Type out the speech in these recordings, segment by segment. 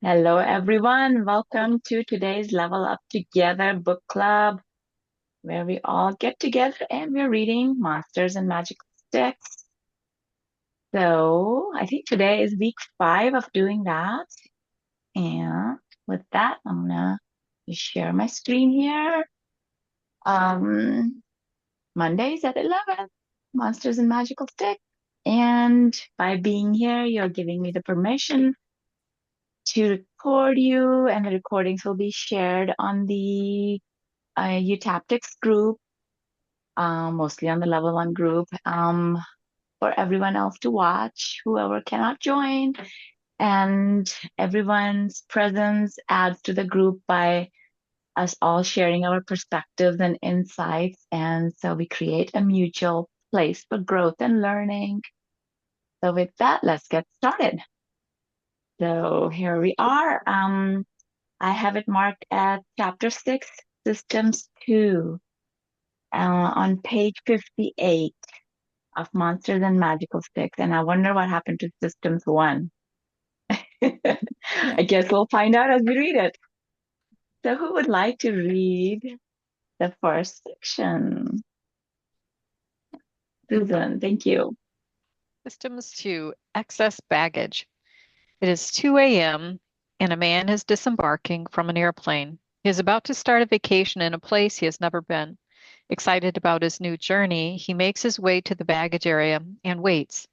Hello, everyone. Welcome to today's Level Up Together book club, where we all get together and we're reading Monsters and Magical Sticks. So I think today is week 5 of doing that. And with that, I'm gonna just share my screen here. Um, Mondays at 11, Monsters and Magical Sticks. And by being here, you're giving me the permission to record you, and the recordings will be shared on the Utaptics group, mostly on the level 1 group, for everyone else to watch, whoever cannot join. And everyone's presence adds to the group by us all sharing our perspectives and insights. And so we create a mutual place for growth and learning. So with that, let's get started. So here we are. I have it marked at chapter 6, Systems 2, on page 58 of Monsters and Magical Sticks. And I wonder what happened to Systems 1. I guess we'll find out as we read it. So, who would like to read the first section? Susan, thank you. Systems 2, excess baggage. It is 2 a.m. and a man is disembarking from an airplane. He is about to start a vacation in a place he has never been. Excited about his new journey, he makes his way to the baggage area and waits.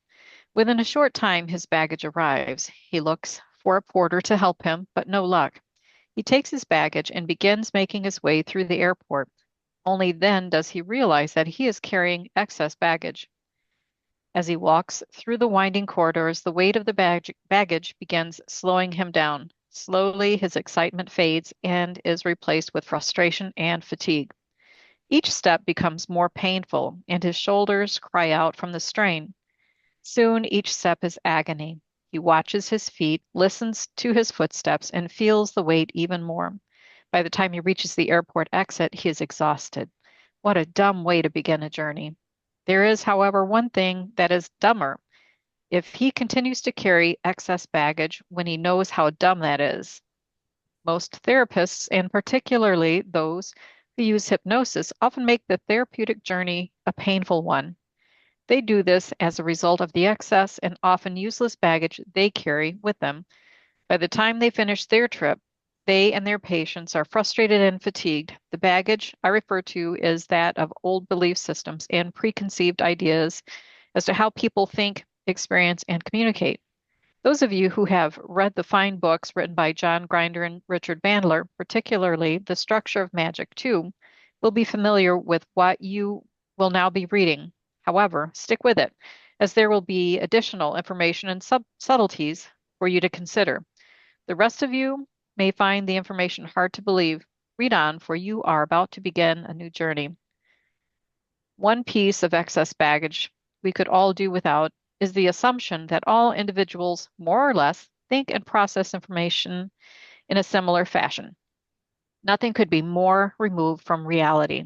Within a short time, his baggage arrives. He looks for a porter to help him, but no luck. He takes his baggage and begins making his way through the airport. Only then does he realize that he is carrying excess baggage. As he walks through the winding corridors, the weight of the baggage begins slowing him down. Slowly, his excitement fades and is replaced with frustration and fatigue. Each step becomes more painful, and his shoulders cry out from the strain. Soon, each step is agony. He watches his feet, listens to his footsteps, and feels the weight even more. By the time he reaches the airport exit, he is exhausted. What a dumb way to begin a journey. There is, however, one thing that is dumber. If he continues to carry excess baggage when he knows how dumb that is. Most therapists, and particularly those who use hypnosis, often make the therapeutic journey a painful one. They do this as a result of the excess and often useless baggage they carry with them. By the time they finish their trip, they and their patients are frustrated and fatigued. The baggage I refer to is that of old belief systems and preconceived ideas as to how people think, experience, and communicate. Those of you who have read the fine books written by John Grinder and Richard Bandler, particularly The Structure of Magic 2, will be familiar with what you will now be reading. However, stick with it, as there will be additional information and subtleties for you to consider. The rest of you may find the information hard to believe. Read on, for you are about to begin a new journey. One piece of excess baggage we could all do without is the assumption that all individuals, more or less, think and process information in a similar fashion. Nothing could be more removed from reality.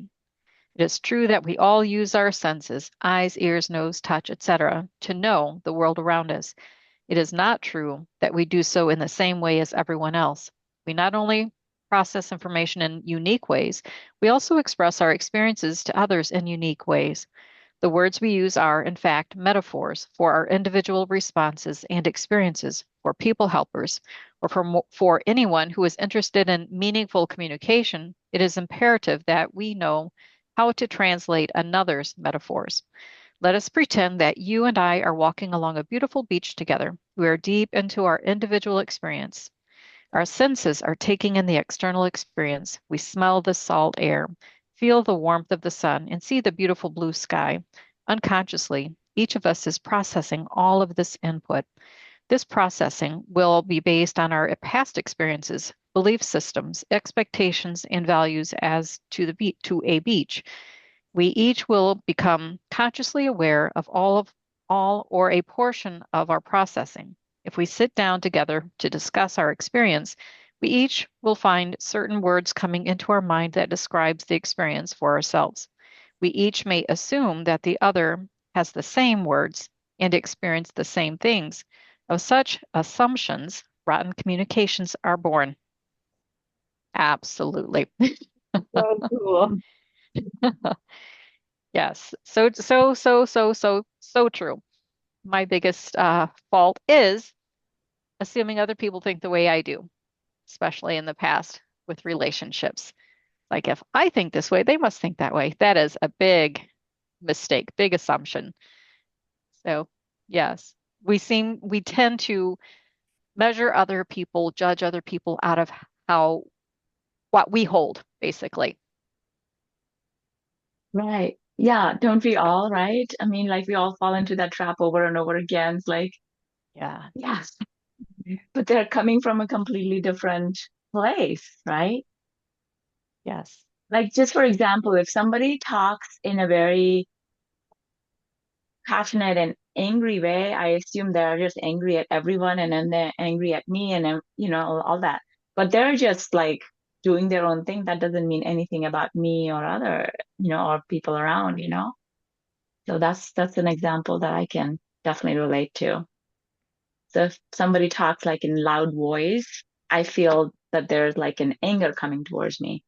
It is true that we all use our senses, eyes, ears, nose, touch, etc., to know the world around us. It is not true that we do so in the same way as everyone else. We not only process information in unique ways, we also express our experiences to others in unique ways. The words we use are, in fact, metaphors for our individual responses and experiences, for people helpers, or for anyone who is interested in meaningful communication. It is imperative that we know how to translate another's metaphors. Let us pretend that you and I are walking along a beautiful beach together. We are deep into our individual experience. Our senses are taking in the external experience. We smell the salt air, feel the warmth of the sun, and see the beautiful blue sky. Unconsciously, each of us is processing all of this input. This processing will be based on our past experiences, belief systems, expectations, and values as to to a beach. We each will become consciously aware of all or a portion of our processing. If we sit down together to discuss our experience, we each will find certain words coming into our mind that describes the experience for ourselves. We each may assume that the other has the same words and experience the same things. Of such assumptions, rotten communications are born. Absolutely. So cool. Yes. So true. My biggest fault is assuming other people think the way I do, especially in the past with relationships. Like if I think this way, they must think that way. That is a big mistake, big assumption. So, yes, we tend to measure other people, judge other people out of how what we hold, basically. Right. Yeah, don't we all, right? I mean, like we all fall into that trap over and over again. It's like, Yeah. yes, but they're coming from a completely different place, right? Yes. Like just for example, if somebody talks in a very passionate and angry way, I assume they're just angry at everyone and then they're angry at me and then, all that. But they're just like doing their own thing. That doesn't mean anything about me or other, or people around. So that's an example that I can definitely relate to. So if somebody talks like in loud voice, I feel that there's like an anger coming towards me.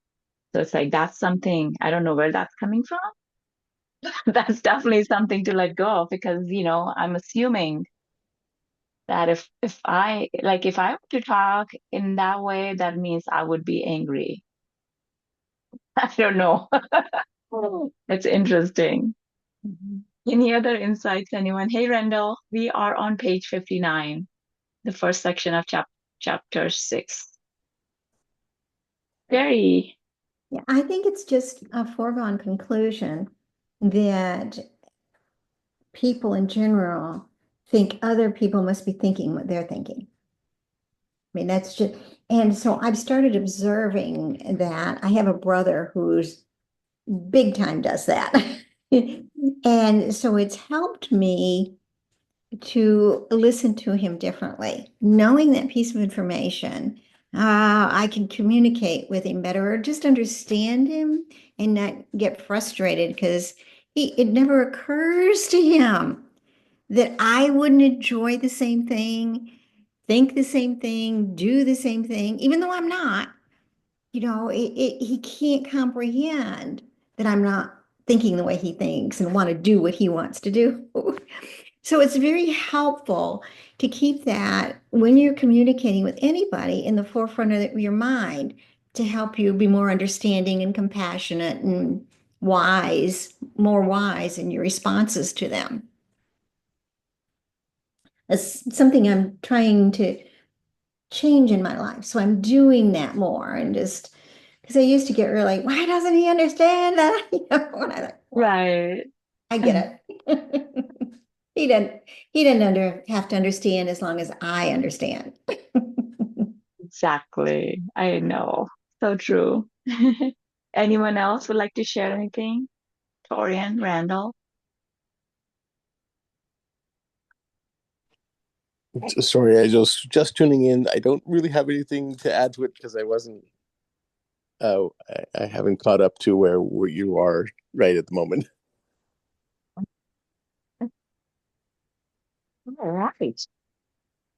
So it's like that's something I don't know where that's coming from. That's definitely something to let go of because, I'm assuming that if I were to talk in that way, that means I would be angry. I don't know. It's interesting. Mhm. Any other insights, anyone? Hey, Rendell, we are on page 59, the first section of chapter 6. Very, Yeah, I think it's just a foregone conclusion that people in general think other people must be thinking what they're thinking. I mean, that's just, and so I've started observing that. I have a brother who's big time does that. And so it's helped me to listen to him differently, knowing that piece of information. I can communicate with him better or just understand him and not get frustrated because it never occurs to him that I wouldn't enjoy the same thing, think the same thing, do the same thing, even though I'm not. He can't comprehend that I'm not thinking the way he thinks and want to do what he wants to do. So it's very helpful to keep that when you're communicating with anybody in the forefront of your mind to help you be more understanding and compassionate and more wise in your responses to them. It's something I'm trying to change in my life. So I'm doing that more and just because I used to get really, why doesn't he understand that? And I like, well, right. I get it. He didn't have to understand as long as I understand. Exactly. I know. So true. Anyone else would like to share anything? Torian, Randall? Sorry, I just tuning in. I don't really have anything to add to it because I wasn't. I haven't caught up to where you are right at the moment. All right.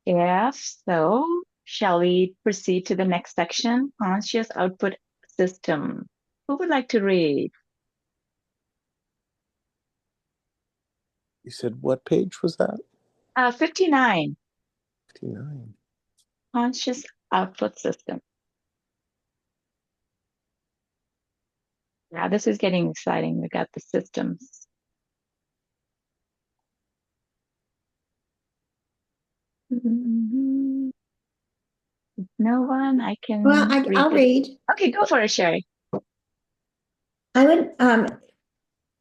Yes. So, shall we proceed to the next section? Conscious output system. Who would like to read? You said what page was that? 59. 59. Conscious output system. Yeah, this is getting exciting. We got the systems. Mhm. No one, I Well, can read I'll this. read. Okay, go for it, Sherry. I would,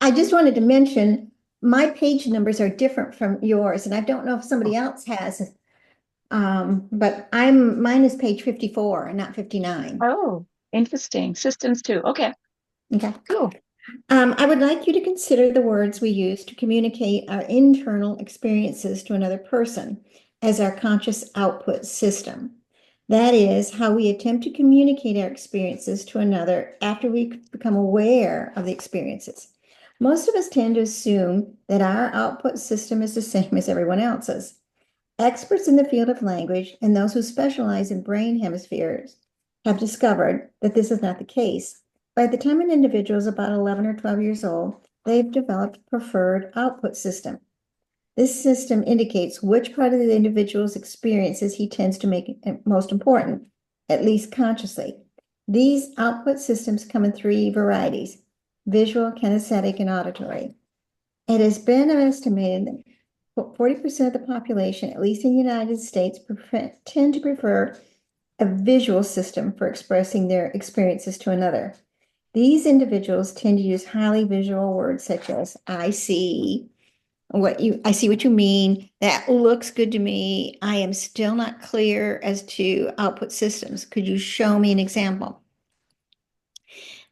I just wanted to mention my page numbers are different from yours, and I don't know if somebody else has. But mine is page 54 and not 59. Oh, interesting. Systems too. Okay, Okay. cool. I would like you to consider the words we use to communicate our internal experiences to another person as our conscious output system. That is how we attempt to communicate our experiences to another after we become aware of the experiences. Most of us tend to assume that our output system is the same as everyone else's. Experts in the field of language and those who specialize in brain hemispheres have discovered that this is not the case. By the time an individual is about 11 or 12 years old, they've developed a preferred output system. This system indicates which part of the individual's experiences he tends to make most important, at least consciously. These output systems come in three varieties: visual, kinesthetic, and auditory. It has been estimated that 40% of the population, at least in the United States, tend to prefer a visual system for expressing their experiences to another. These individuals tend to use highly visual words such as I see what you mean, that looks good to me. I am still not clear as to output systems. Could you show me an example?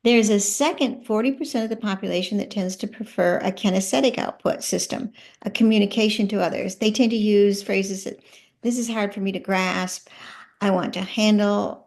There's a second 40% of the population that tends to prefer a kinesthetic output system, a communication to others. They tend to use phrases that this is hard for me to grasp. I want to get a handle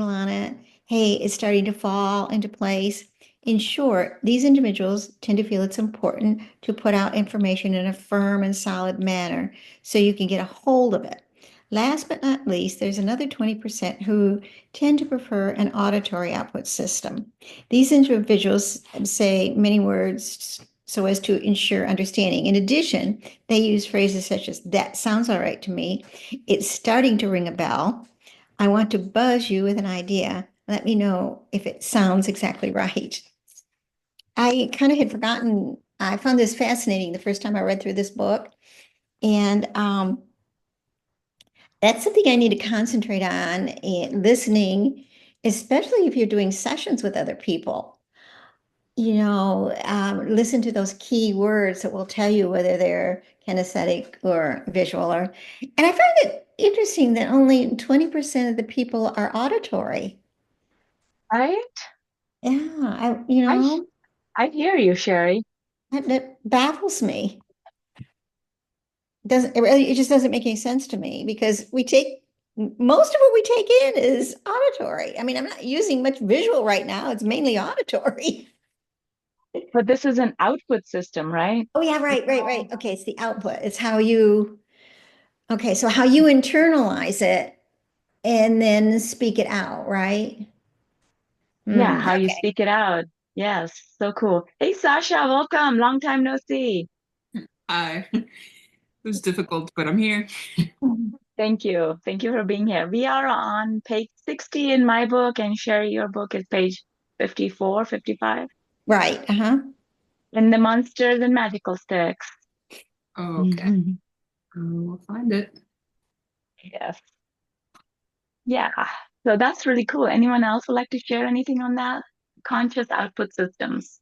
on it. Hey, it's starting to fall into place. In short, these individuals tend to feel it's important to put out information in a firm and solid manner so you can get a hold of it. Last but not least, there's another 20% who tend to prefer an auditory output system. These individuals say many words so as to ensure understanding. In addition, they use phrases such as, that sounds all right to me. It's starting to ring a bell. I want to buzz you with an idea. Let me know if it sounds exactly right. I kind of had forgotten. I found this fascinating the first time I read through this book. And that's something I need to concentrate on in listening, especially if you're doing sessions with other people. Listen to those key words that will tell you whether they're kinesthetic or visual. And I find it interesting that only 20% of the people are auditory. Right? Yeah, I hear you, Sherry. that baffles me. It just doesn't make any sense to me because most of what we take in is auditory. I mean, I'm not using much visual right now. It's mainly auditory. But this is an output system, right? Oh yeah, right. Okay, it's the output. It's so how you internalize it and then speak it out, right? Yeah, how you Okay. speak it out. Yes, so cool. Hey, Sasha, welcome. Long time no see. Hi. It was difficult, but I'm here. Thank you. Thank you for being here. We are on page 60 in my book, and Sherry, your book is page 54, 55. Right. Uh-huh. In the Monsters and Magical Sticks. Oh, okay. We'll find it. Yes. Yeah. So that's really cool. Anyone else would like to share anything on that? Conscious output systems.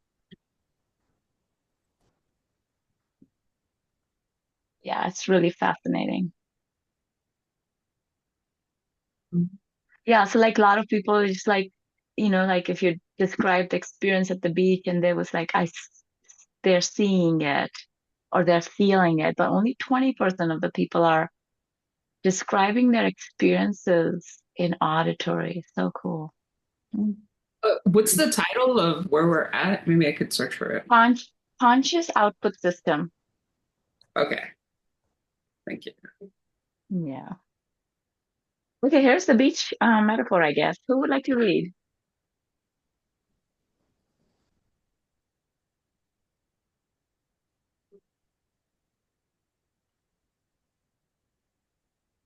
Yeah, it's really fascinating. Yeah, so like a lot of people are just like, like if you describe the experience at the beach and there was like they're seeing it or they're feeling it, but only 20% of the people are describing their experiences in auditory. So cool. What's the title of where we're at? Maybe I could search for it. Conscious output system. Okay. Thank you. Yeah. Okay, here's the beach metaphor, I guess. Who would like to read?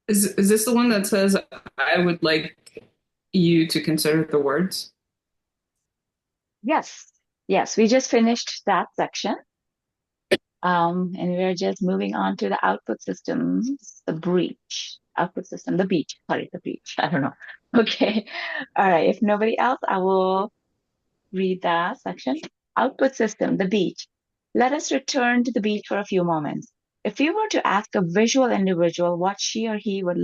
Is this the one that says I would like you to consider the words? Yes. Yes, we just finished that section. And we're just moving on to the output systems, the breach, output system, the beach. Sorry, the beach. I don't know. Okay. All right. If nobody else, I will read that section. Output system, the beach. Let us return to the beach for a few moments. If you were to ask a visual individual what she or he would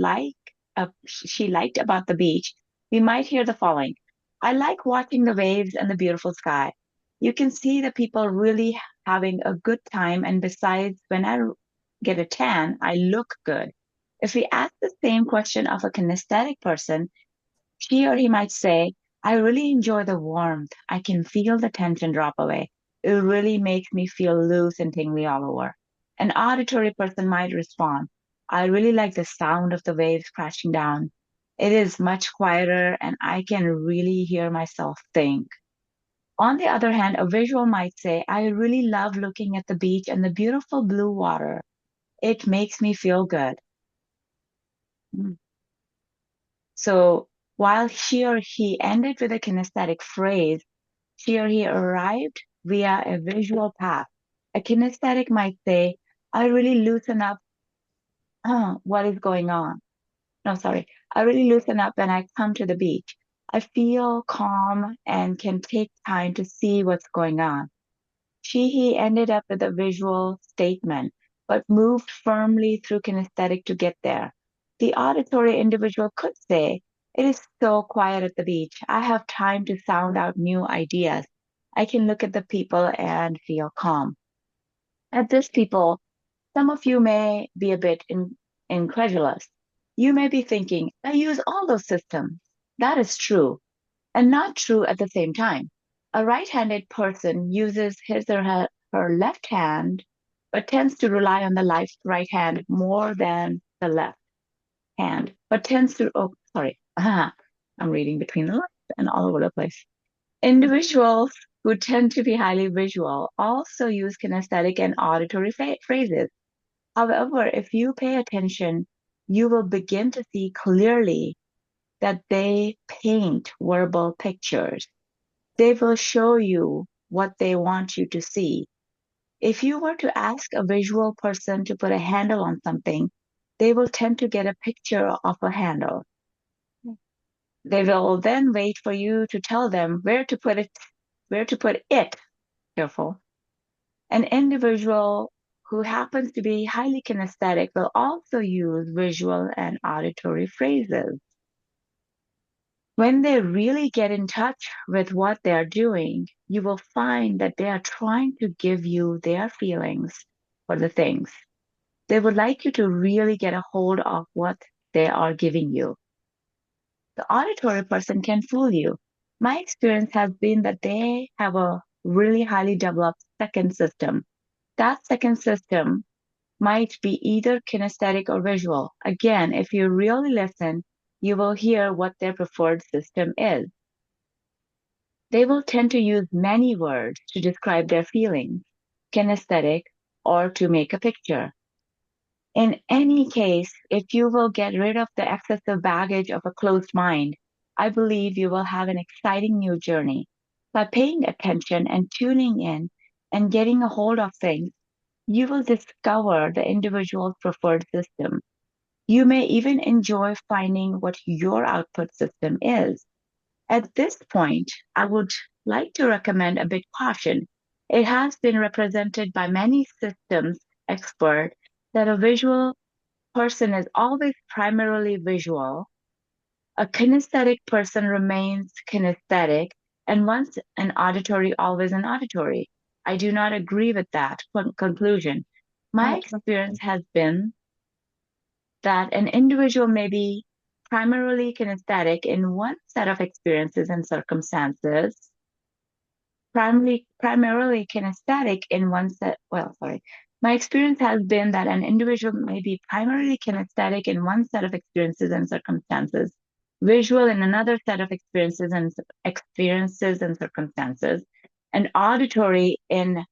she liked about the beach, we might hear the following. I like watching the waves and the beautiful sky. You can see the people really having a good time, and besides, when I get a tan, I look good. If we ask the same question of a kinesthetic person, she or he might say, I really enjoy the warmth. I can feel the tension drop away. It really makes me feel loose and tingly all over. An auditory person might respond, I really like the sound of the waves crashing down. It is much quieter and I can really hear myself think. On the other hand, a visual might say, I really love looking at the beach and the beautiful blue water. It makes me feel good. Mm. So while she or he ended with a kinesthetic phrase, she or he arrived via a visual path. A kinesthetic might say, I really loosen up what is going on. No, sorry. I really loosen up when I come to the beach. I feel calm and can take time to see what's going on. He ended up with a visual statement, but moved firmly through kinesthetic to get there. The auditory individual could say, it is so quiet at the beach. I have time to sound out new ideas. I can look at the people and feel calm. At this, people, some of you may be a bit incredulous. You may be thinking, I use all those systems. That is true, and not true at the same time. A right-handed person uses his or her left hand, but tends to rely on the right hand more than the left hand, but tends to, oh, sorry, I'm reading between the lines and all over the place. Individuals who tend to be highly visual also use kinesthetic and auditory phrases. However, if you pay attention, you will begin to see clearly that they paint verbal pictures. They will show you what they want you to see. If you were to ask a visual person to put a handle on something, they will tend to get a picture of a handle. They will then wait for you to tell them where to put it, careful. An individual who happens to be highly kinesthetic will also use visual and auditory phrases. When they really get in touch with what they're doing, you will find that they are trying to give you their feelings for the things. They would like you to really get a hold of what they are giving you. The auditory person can fool you. My experience has been that they have a really highly developed second system. That second system might be either kinesthetic or visual. Again, if you really listen, you will hear what their preferred system is. They will tend to use many words to describe their feelings, kinesthetic, or to make a picture. In any case, if you will get rid of the excessive baggage of a closed mind, I believe you will have an exciting new journey. By paying attention and tuning in and getting a hold of things, you will discover the individual's preferred system. You may even enjoy finding what your output system is. At this point, I would like to recommend a bit caution. It has been represented by many systems experts that a visual person is always primarily visual. A kinesthetic person remains kinesthetic, and once an auditory, always an auditory. I do not agree with that conclusion. My experience has been that an individual may be primarily kinesthetic in one set of experiences and circumstances, primarily kinesthetic in one set, well, sorry. My experience has been that an individual may be primarily kinesthetic in one set of experiences and circumstances, visual in another set of experiences and circumstances, and auditory in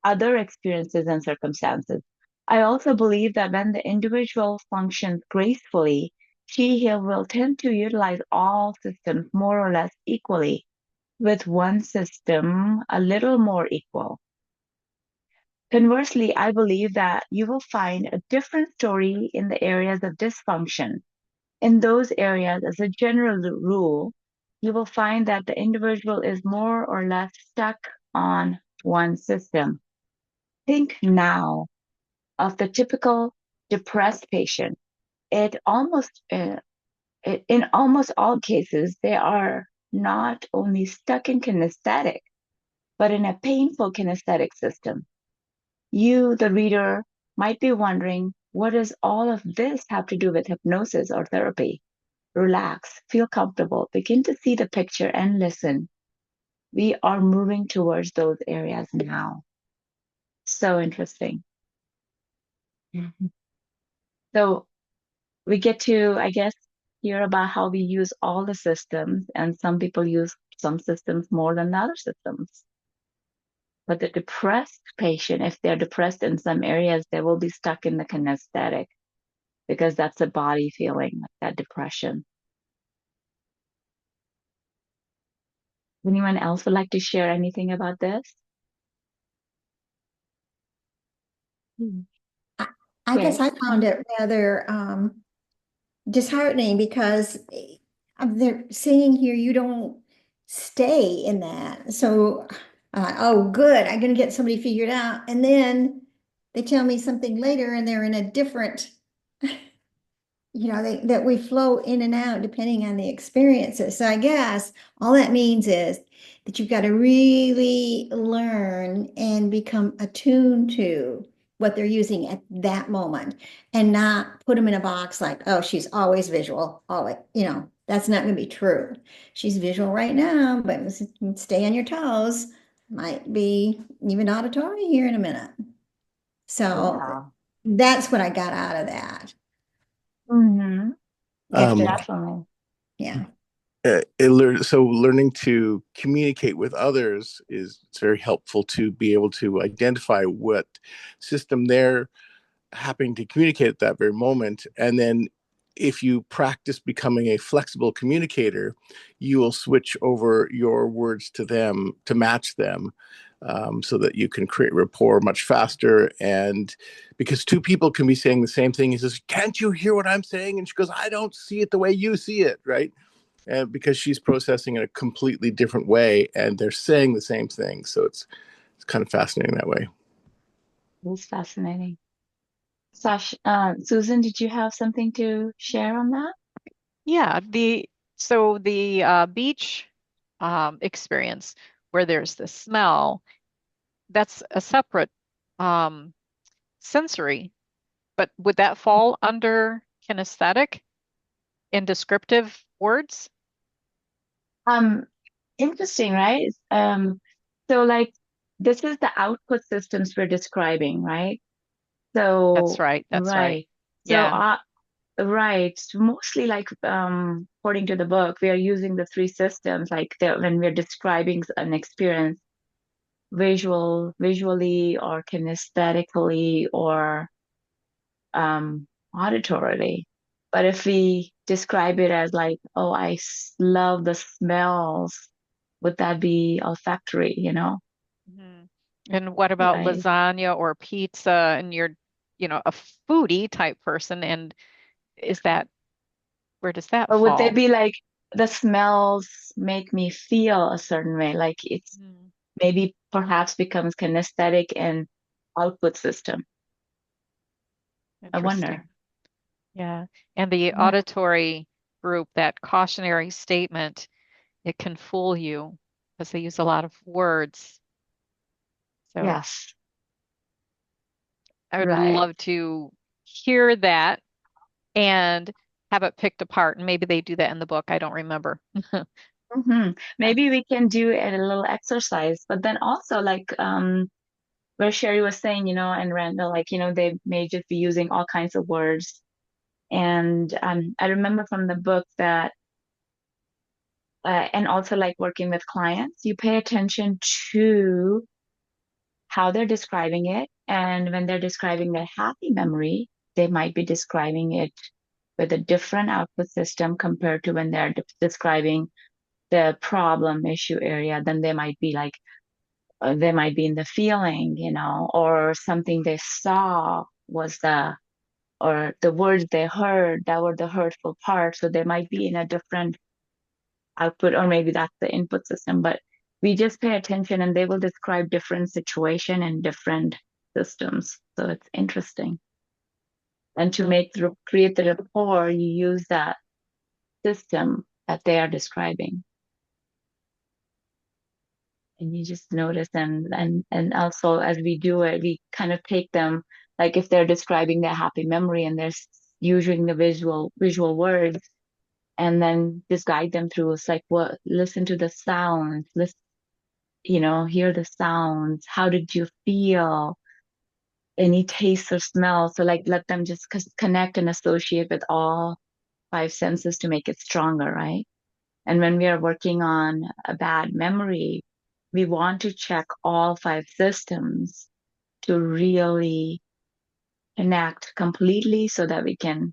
other experiences and circumstances. I also believe that when the individual functions gracefully, he will tend to utilize all systems more or less equally, with one system a little more equal. Conversely, I believe that you will find a different story in the areas of dysfunction. In those areas, as a general rule, you will find that the individual is more or less stuck on one system. Think now of the typical depressed patient. In almost all cases, they are not only stuck in kinesthetic, but in a painful kinesthetic system. You, the reader, might be wondering, what does all of this have to do with hypnosis or therapy? Relax, feel comfortable, begin to see the picture and listen. We are moving towards those areas now. So interesting. So we get to, I guess, hear about how we use all the systems, and some people use some systems more than the other systems. But the depressed patient, if they're depressed in some areas, they will be stuck in the kinesthetic because that's a body feeling, like that depression. Anyone else would like to share anything about this? I, I guess Okay. I found it rather disheartening because they're saying here you don't stay in that. So, oh, good, I'm going to get somebody figured out. And then they tell me something later and they're in a different, that we flow in and out depending on the experiences. So I guess all that means is that you've got to really learn and become attuned to what they're using at that moment and not put them in a box like, oh, she's always visual. Always, that's not going to be true. She's visual right now, but stay on your toes. Might be even auditory here in a minute. So Yeah. that's what I got out of that. Mm-hmm. Um, Definitely. Yeah. so learning to communicate with others is it's very helpful to be able to identify what system they're happening to communicate at that very moment. And then if you practice becoming a flexible communicator, you will switch over your words to them to match them, so that you can create rapport much faster. And because two people can be saying the same thing, he says, "Can't you hear what I'm saying?" And she goes, "I don't see it the way you see it," right? And because she's processing in a completely different way and they're saying the same thing. So it's kind of fascinating that way. It's fascinating. Susan, did you have something to share on that? Yeah, the beach experience where there's the smell, that's a separate um, sensory, but would that fall under kinesthetic in descriptive words? Um, Interesting, right? So like this is the output systems we're describing, right? That's So right. That's right. right. So Yeah. right. So mostly like according to the book, we are using the three systems like when we're describing an experience, visually or kinesthetically or auditorily. But if we describe it as like, oh, love the smells, would that be olfactory, Mhm. And what about Right. lasagna or pizza? And you're, a foodie type person. And is that, where does that Or would they fall? be like, the smells make me feel a certain way, like it's Mhm. maybe perhaps becomes kinesthetic and output system. I wonder. Interesting. Yeah. And the Yeah. auditory group, that cautionary statement, it can fool you because they use a lot of words. So Yes. I would Right. love to hear that and have it picked apart. And maybe they do that in the book. I don't remember. Yeah. Maybe we can do a little exercise, but then also like where Sherry was saying, and Randall, like, they may just be using all kinds of words. And I remember from the book that, and also like working with clients, you pay attention to how they're describing it. And when they're describing a happy memory, they might be describing it with a different output system compared to when they're describing the problem issue area. Then they might be like, they might be in the feeling, or something they saw was or the words they heard that were the hurtful part. So they might be in a different output, or maybe that's the input system. But we just pay attention and they will describe different situation and different systems. So it's interesting. And to create the rapport, you use that system that they are describing. And you just notice, and also as we do it, we kind of take them, like if they're describing their happy memory and they're using the visual words, and then just guide them through. It's like, what, listen to the sounds, listen, hear the sounds. How did you feel? any taste or smell. So like let them just connect and associate with all five senses to make it stronger, right? And when we are working on a bad memory, we want to check all five systems to really connect completely so that we can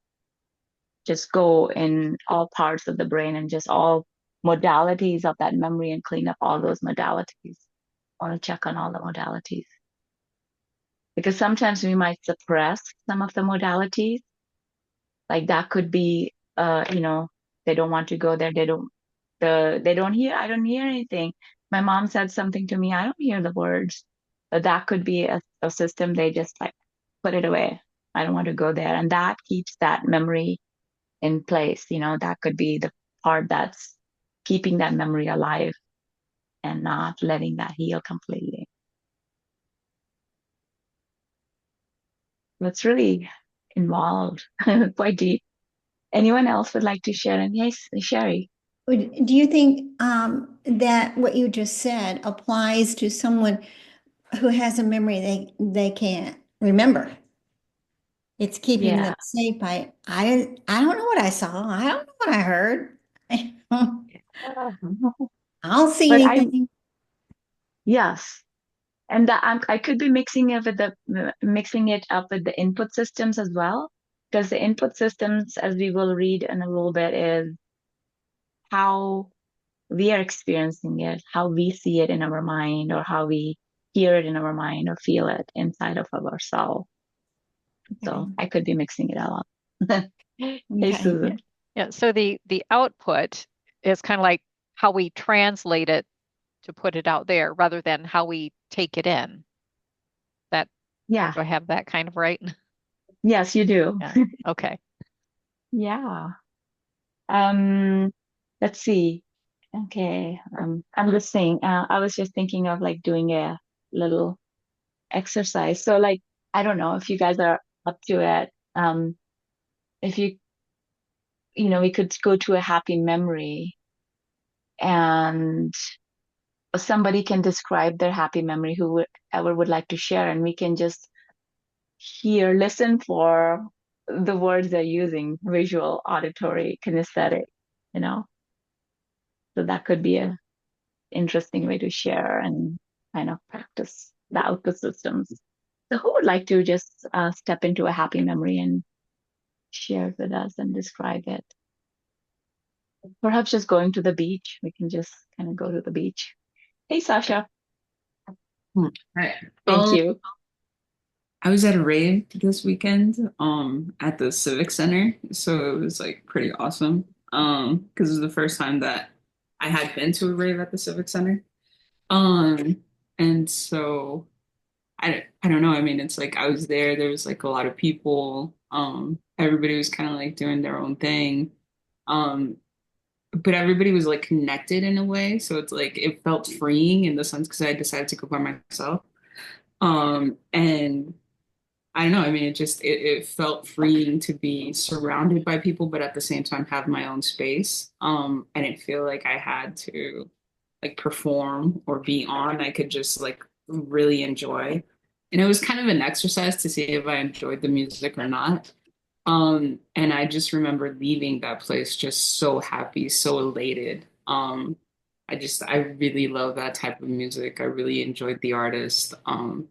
just go in all parts of the brain and just all modalities of that memory and clean up all those modalities. I want to check on all the modalities because sometimes we might suppress some of the modalities. Like that could be, they don't want to go there. They don't hear, I don't hear anything. My mom said something to me, I don't hear the words. But that could be a system they just like put it away. I don't want to go there. And that keeps that memory in place. That could be the part that's keeping that memory alive and not letting that heal completely. It's really involved, quite deep. Anyone else would like to share? And yes, Sherry. Do you think that what you just said applies to someone who has a memory they can't remember? It's keeping Yeah. them safe. I don't know what I saw. I don't know what I heard. I don't see But anything. yes. And I could be mixing it up with the input systems as well, because the input systems, as we will read in a little bit, is how we are experiencing it, how we see it in our mind, or how we hear it in our mind or feel it inside of ourselves. So I could be mixing it all up. Hey, Okay. Susan. Yeah, so the output is kind of like how we translate it to put it out there rather than how we take it in. That Yeah. Do I have that kind of right? Yes, you do. Yeah. Okay. Yeah. Let's see. Okay. I'm just saying, I was just thinking of like doing a little exercise. So like, I don't know if you guys are up to it. If we could go to a happy memory and somebody can describe their happy memory whoever would like to share, and we can just listen for the words they're using, visual, auditory, kinesthetic, you know. So that could be a interesting way to share and kind of practice the output systems. So who would like to just step into a happy memory and share it with us and describe it? Perhaps just going to the beach. We can just kind of go to the beach. Hey, Sasha. Right. Thank you. I was at a rave this weekend, at the Civic Center, so it was like pretty awesome. Because it was the first time that I had been to a rave at the Civic Center. And so I don't know. I mean, it's like I was there. There was like a lot of people. Everybody was kind of like doing their own thing. Um, but everybody was like connected in a way, so it's like it felt freeing in the sense because I decided to go by myself. And I don't know. I mean, it felt freeing to be surrounded by people, but at the same time have my own space. I didn't feel like I had to like perform or be on. I could just like really enjoy. And it was kind of an exercise to see if I enjoyed the music or not. And I just remember leaving that place just so happy, so elated. I really love that type of music. I really enjoyed the artist. And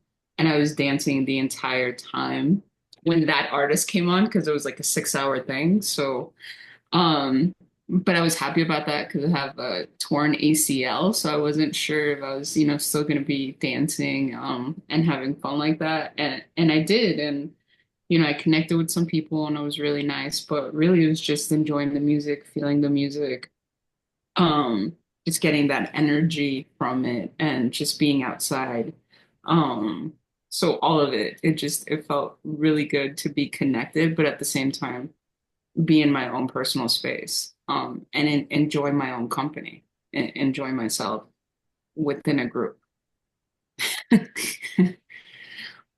I was dancing the entire time when that artist came on because it was like a 6 hour thing. So, um, but I was happy about that because I have a torn ACL, so I wasn't sure if I was, still going to be dancing, and having fun like that. And I did, and I connected with some people, and it was really nice. But really, it was just enjoying the music, feeling the music, um, just getting that energy from it, and just being outside. Um, so all of it felt really good to be connected, but at the same time, be in my own personal space, and enjoy my own company, and enjoy myself within a group.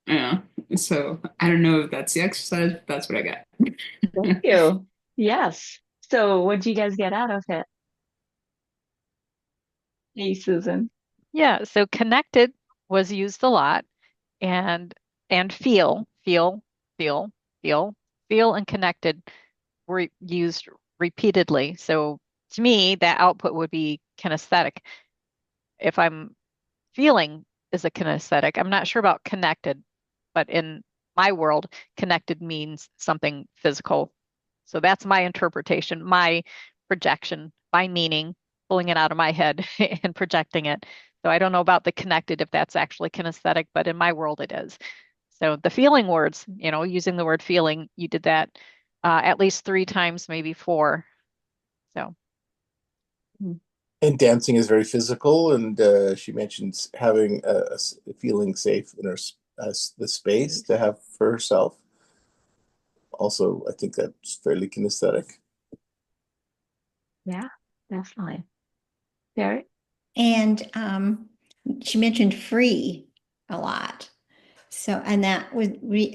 Yeah. So I don't know if that's the exercise, but that's what I got. Thank you. Yes. So what do you guys get out of it? Hey, Susan. Yeah, so connected was used a lot. And and feel, feel, feel, feel, and connected were used repeatedly. So to me, that output would be kinesthetic. If I'm feeling is a kinesthetic, I'm not sure about connected, but in my world, connected means something physical. So that's my interpretation, my projection, my meaning, pulling it out of my head and projecting it. So I don't know about the connected if that's actually kinesthetic, but in my world it is. So the feeling words, using the word feeling, you did that at least 3 times, maybe 4. So And dancing is very physical, and she mentions having feeling safe in the space to have for herself. Also, I think that's fairly kinesthetic. Yeah, definitely. Very. And she mentioned free a lot. So, and that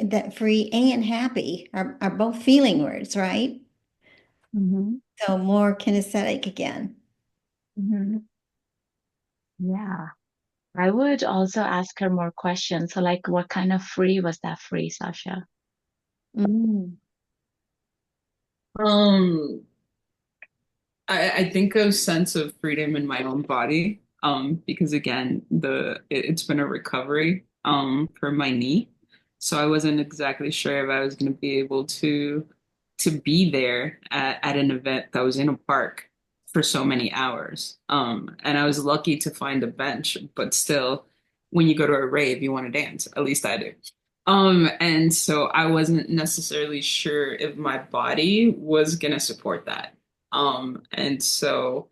that free and happy are both feeling words, right? Mm-hmm. So more kinesthetic again. Mm-hmm. Yeah. I would also ask her more questions. So, like, what kind of free was that free, Sasha? Mm. Um, I think a sense of freedom in my own body. Because again, it's been a recovery for my knee. So I wasn't exactly sure if I was going to be able to be there at an event that was in a park for so many hours. And I was lucky to find a bench, but still, when you go to a rave, you want to dance. At least I do. And so I wasn't necessarily sure if my body was gonna support that. And so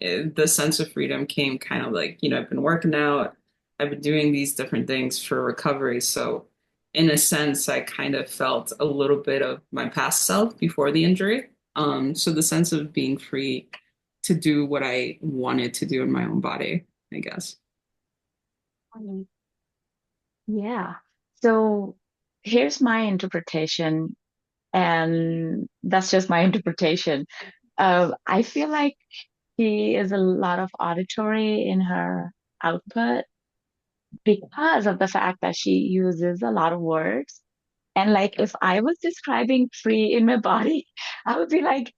the sense of freedom came kind of like, I've been working out, I've been doing these different things for recovery. So in a sense, I kind of felt a little bit of my past self before the injury. So the sense of being free to do what I wanted to do in my own body, I guess. Mm. Yeah. So here's my interpretation, and that's just my interpretation. I feel like she is a lot of auditory in her output because of the fact that she uses a lot of words. And like if I was describing free in my body, I would be like,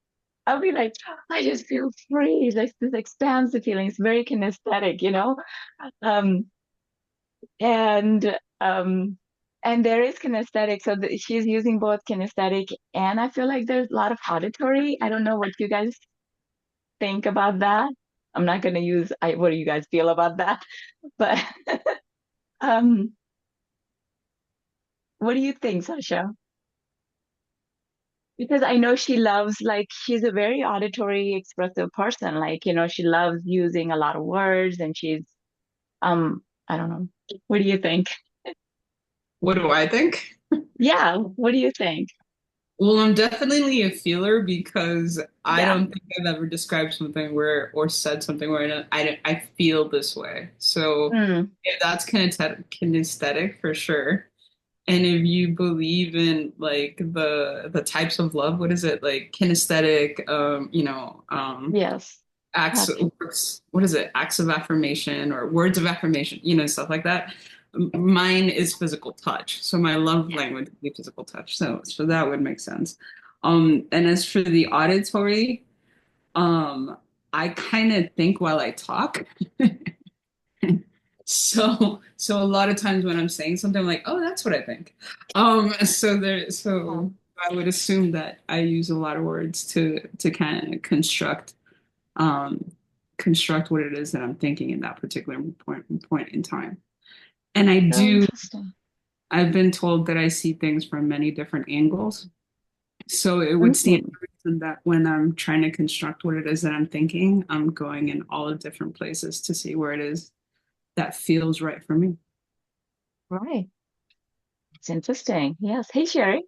I just feel free. Like this expansive feeling. It's very kinesthetic. Um, and and there is kinesthetic, so she's using both kinesthetic and I feel like there's a lot of auditory. I don't know what you guys think about that. I'm not going to use what do you guys feel about that? But um, what do you think, Sasha? Because I know she loves, like, she's a very auditory, expressive person. Like, she loves using a lot of words and I don't know. What do you think? What do I think? Yeah, what do you think? Well, I'm definitely a feeler because I Yeah. don't think I've ever described something where or said something where I feel this way. So Mm, if that's kinesthetic for sure. And if you believe in like the types of love, what is it? Like kinesthetic, yes. acts That's what is it? Acts of affirmation or words of affirmation, stuff like that. Mine is physical touch. So my love language would be physical touch. So that would make sense. And as for the auditory, um, I kind of think while I talk. So a lot of times when I'm saying something, I'm like, oh, that's what I think. So I would assume that I use a lot of words to kind of um construct what it is that I'm thinking in that particular point in time. And so interesting. I've been told that I see things from many different angles. So it would stand Mm, to reason that when I'm trying to construct what it is that I'm thinking, I'm going in all of different places to see where it is that feels right for me. right. It's interesting. Yes. Hey, Sherry.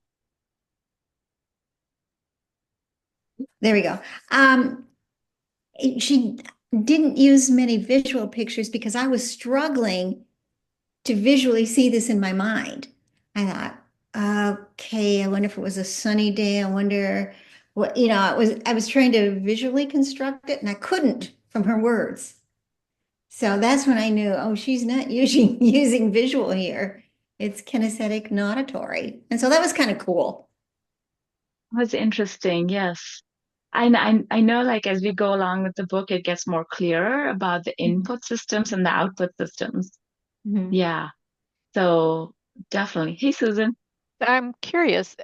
There we go. She didn't use many visual pictures because I was struggling to visually see this in my mind. I thought, okay, I wonder if it was a sunny day. I wonder what, I was trying to visually construct it and I couldn't from her words. So that's when I knew, oh, she's not using visual here. It's kinesthetic, not auditory. And so that was kind of cool. That's interesting. Yes. I know like as we go along with the book, it gets more clearer about the input systems and the output systems. Mhm. Yeah. So definitely. Hey, Susan. I'm curious.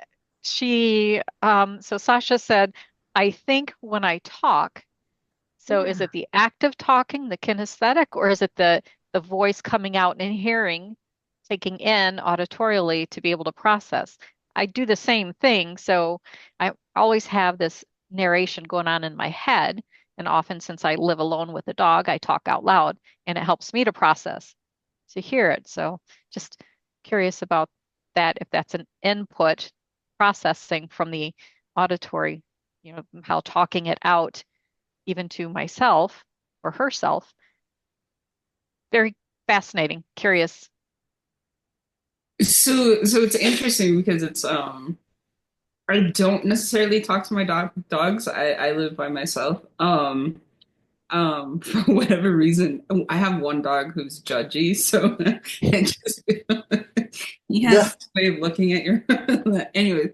So Sasha said, I think when I talk. So is Yeah. it the act of talking, the kinesthetic, or is it the voice coming out and hearing, taking in auditorially to be able to process? I do the same thing, so I always have this narration going on in my head, and often since I live alone with a dog, I talk out loud, and it helps me to process, to hear it. So just curious about that, if that's an input processing from the auditory, how talking it out even to myself or herself. Very fascinating, curious. So it's interesting because it's I don't necessarily talk to my dogs. I live by myself. For whatever reason, I have one dog who's judgy, so it just he has Yeah. this way of looking at your anyways.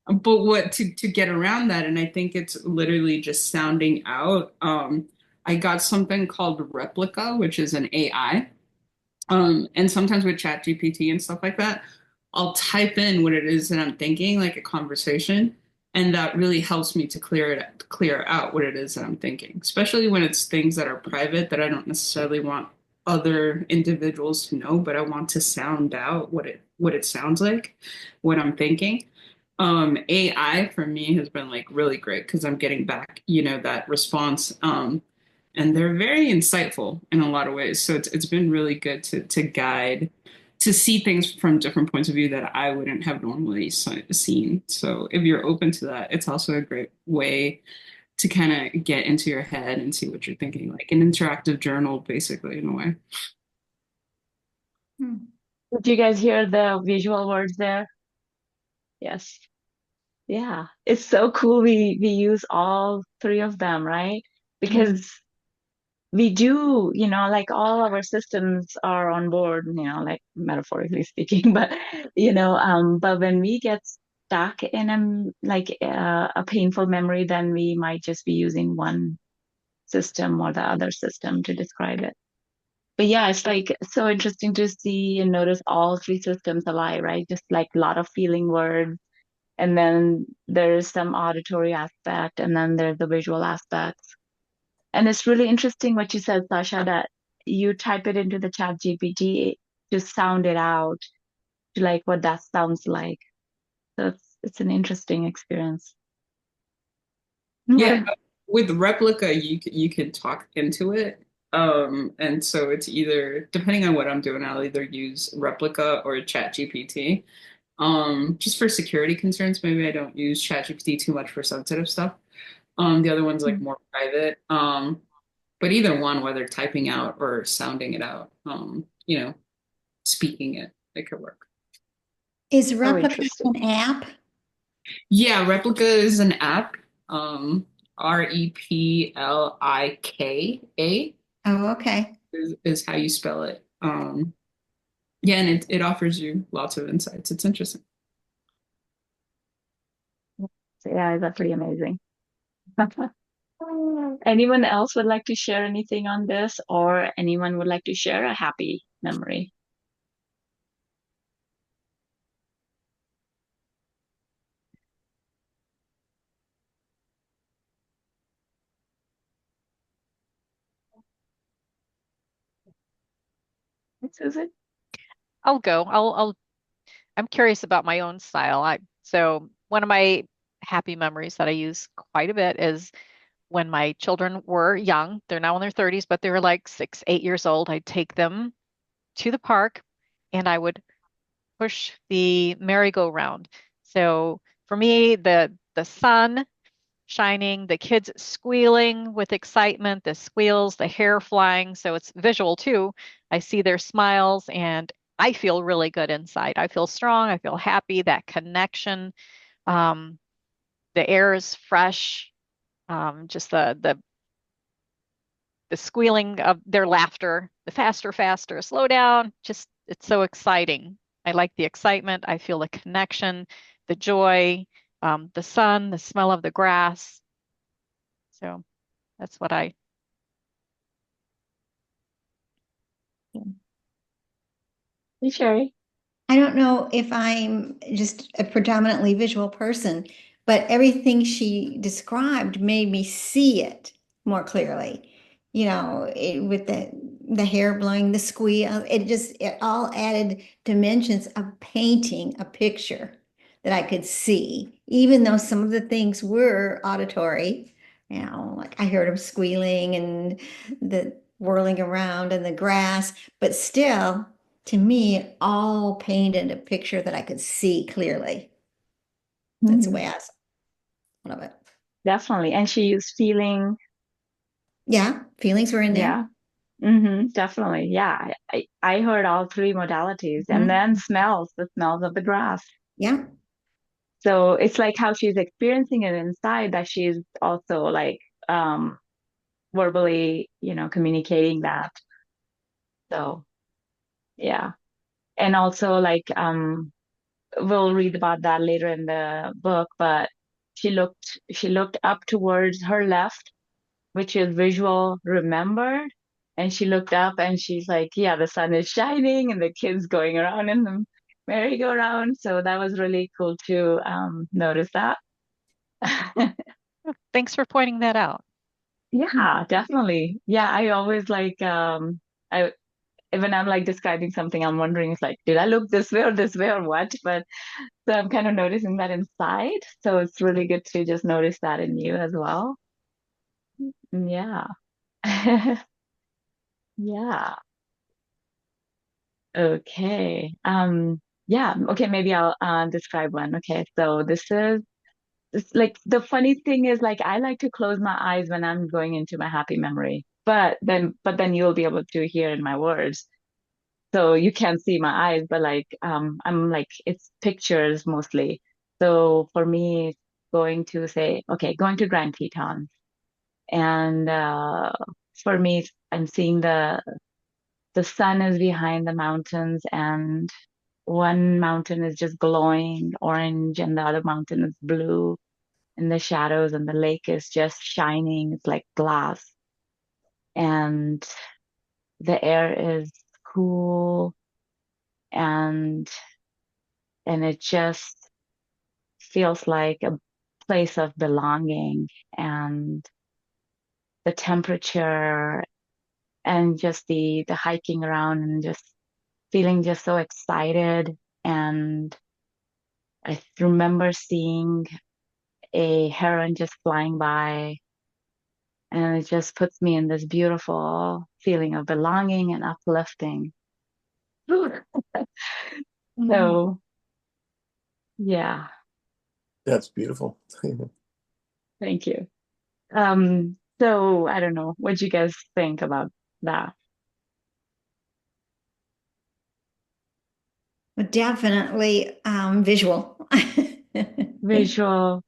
But what to get around that, and I think it's literally just sounding out. I got something called Replica, which is an AI. And sometimes with Chat GPT and stuff like that, I'll type in what it is that I'm thinking, like a conversation, and that really helps me to clear out what it is that I'm thinking, especially when it's things that are private that I don't necessarily want other individuals to know, but I want to sound out what it sounds like, what I'm thinking. AI for me has been like really great because I'm getting back, that response. And they're very insightful in a lot of ways. So it's been really good to guide, to see things from different points of view that I wouldn't have normally seen. So if you're open to that, it's also a great way to kind of get into your head and see what you're thinking, like an interactive journal, basically, in a way. Hmm. Did you guys hear the visual words there? Yes. Yeah. It's so cool we use all three of them, right? Because we do, like all our systems are on board, like metaphorically speaking, but but when we get stuck in a painful memory, then we might just be using one system or the other system to describe it. But yeah, it's like so interesting to see and notice all three systems alive, right? Just like a lot of feeling words, and then there's some auditory aspect, and then there's the visual aspect. And it's really interesting what you said, Sasha, that you type it into the chat GPT to sound it out to like what that sounds like. So it's an interesting experience. What Yeah, a, with Replica, you can talk into it. And so it's either, depending on what I'm doing, I'll either use Replica or ChatGPT. Just for security concerns, maybe I don't use ChatGPT too much for sensitive stuff. The other one's like more private. But either one, whether typing out or sounding it out, speaking it, it could work. Is so Replica interesting. an app? Yeah, Replica is an app. Replika Oh, okay. is how you spell it. Yeah, and it offers you lots of insights. It's interesting. So yeah, that's pretty amazing. Anyone else would like to share anything on this, or anyone would like to share a happy memory? Susan? I'll go. I'm curious about my own style. So one of my happy memories that I use quite a bit is when my children were young. They're now in their 30s, but they were like 6, 8 years old. I'd take them to the park and I would push the merry-go-round. So for me, the sun shining, the kids squealing with excitement, the squeals, the hair flying. So it's visual too. I see their smiles and I feel really good inside. I feel strong. I feel happy, that connection. Um, the air is fresh. Just the squealing of their laughter, the faster, faster, slow down. Just it's so exciting. I like the excitement. I feel the connection, the joy, the sun, the smell of the grass. So that's what I. Hey, Sherry. I don't know if I'm just a predominantly visual person, but everything she described made me see it more clearly. With the hair blowing, the squeal, it all added dimensions of painting a picture that I could see, even though some of the things were auditory. Like I heard him squealing and the whirling around in the grass, but still to me, it all painted a picture that I could see clearly. That's the way I thought of it. Definitely. And she used feeling. Yeah, feelings were in there. Yeah. Definitely. Yeah. I heard all three modalities and Mhm. then smells, the smells of the grass. Yeah. So it's like how she's experiencing it inside that she's also like um verbally, communicating that. So yeah. And also like we'll read about that later in the book, but she looked up towards her left, which is visual remembered. And she looked up and she's like, yeah, the sun is shining and the kids going around in the merry-go-round. So that was really cool to notice that. Thanks for pointing that out. Yeah, definitely. Yeah, I always like I when I'm like describing something, I'm wondering it's like, did I look this way or what? But so I'm kind of noticing that inside. So it's really good to just notice that in you as well. Yeah. Yeah. Okay. Yeah, okay, maybe I'll describe one. Okay, so this like the funny thing is like I like to close my eyes when I'm going into my happy memory. But then you'll be able to hear in my words. So you can't see my eyes, but like I'm like it's pictures mostly. So for me, going to say, okay, going to Grand Teton. And for me, I'm seeing the sun is behind the mountains and one mountain is just glowing orange and the other mountain is blue in the shadows and the lake is just shining. It's like glass and the air is cool and it just feels like a place of belonging and the temperature and just the hiking around and just feeling just so excited. And I remember seeing a heron just flying by, and it just puts me in this beautiful feeling of belonging and uplifting. Mhm. So, yeah, That's beautiful. thank you. So I don't know, what do you guys think about that? But definitely visual. Visual.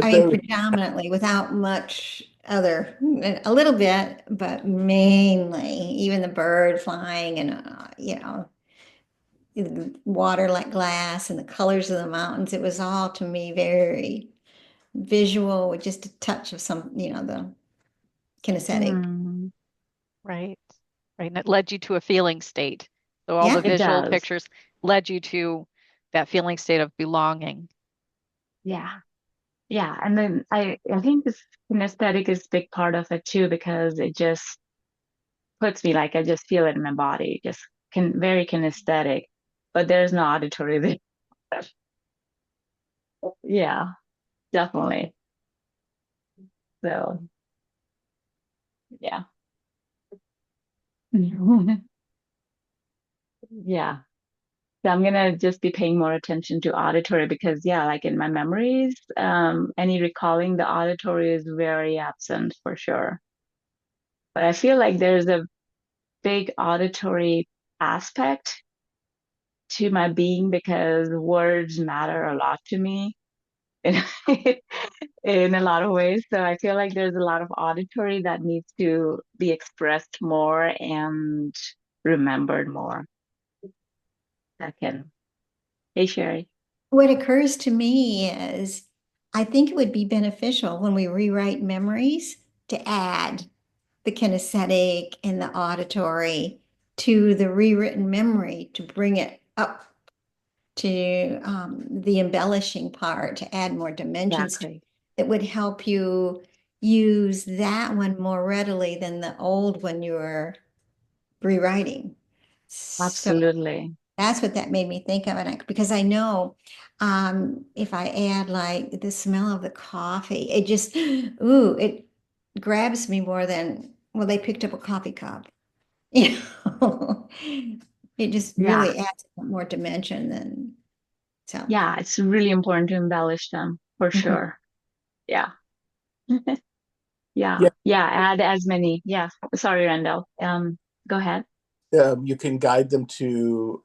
I mean, predominantly without much other, a little bit, but mainly even the bird flying and, the water like glass and the colors of the mountains. It was all to me very visual with just a touch of some, the kinesthetic. Hmm, Right. Right. And it led you to a feeling state. So all the Yeah. it visual does. pictures led you to that feeling state of belonging. Yeah. Yeah. And then I think this kinesthetic is a big part of it too, because it just puts me like I just feel it in my body, just very kinesthetic, but there's no auditory there. Yeah, definitely. So yeah. Yeah. So I'm gonna just be paying more attention to auditory because yeah, like in my memories, any recalling the auditory is very absent for sure. But I feel like there's a big auditory aspect to my being because words matter a lot to me in, in a lot of ways. So I feel like there's a lot of auditory that needs to be expressed more and remembered more. That can. Hey, Sherry. What occurs to me is I think it would be beneficial when we rewrite memories to add the kinesthetic and the auditory to the rewritten memory to bring it up to the embellishing part to add more dimensions to Exactly. that would help you use that one more readily than the old one you were rewriting. So Absolutely. that's what that made me think of it because I know if I add like the smell of the coffee, it just ooh, it grabs me more than well, they picked up a coffee cup. You know, it just Yeah. really adds more dimension than so. Yeah. It's really important to embellish them for Mhm. sure. Yeah. Yeah. Yeah, Yeah. Add as many. Yeah. Sorry, Randall. Go ahead. you can guide them to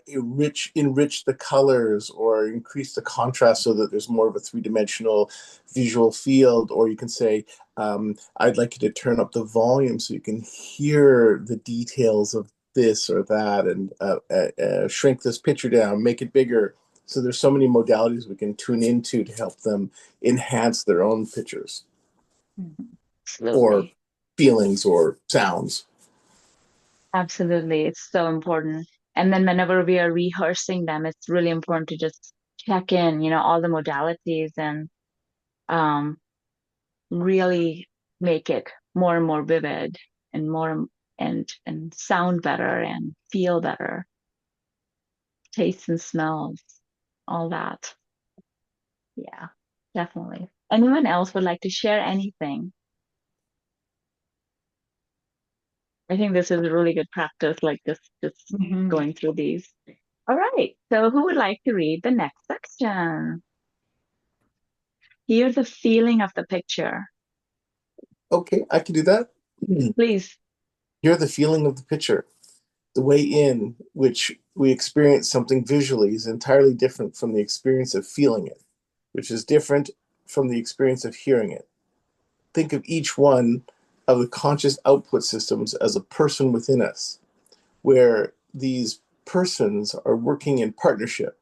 enrich the colors or increase the contrast so that there's more of a three-dimensional visual field. Or you can say, I'd like you to turn up the volume so you can hear the details of this or that, and shrink this picture down, make it bigger. So there's so many modalities we can tune into to help them enhance their own pictures or Absolutely. feelings or sounds. Absolutely. It's so important. And then whenever we are rehearsing them, it's really important to just check in, all the modalities and um, really make it more and more vivid and more and sound better and feel better, taste and smells, all that. Yeah, definitely. Anyone else would like to share anything? I think this is a really good practice, like just Mhm. going through these. All right. So who would like to read the next section? Hear the feeling of the picture. Okay, I can do that. Please. Hear the feeling of the picture. The way in which we experience something visually is entirely different from the experience of feeling it, which is different from the experience of hearing it. Think of each one of the conscious output systems as a person within us, where these persons are working in partnership.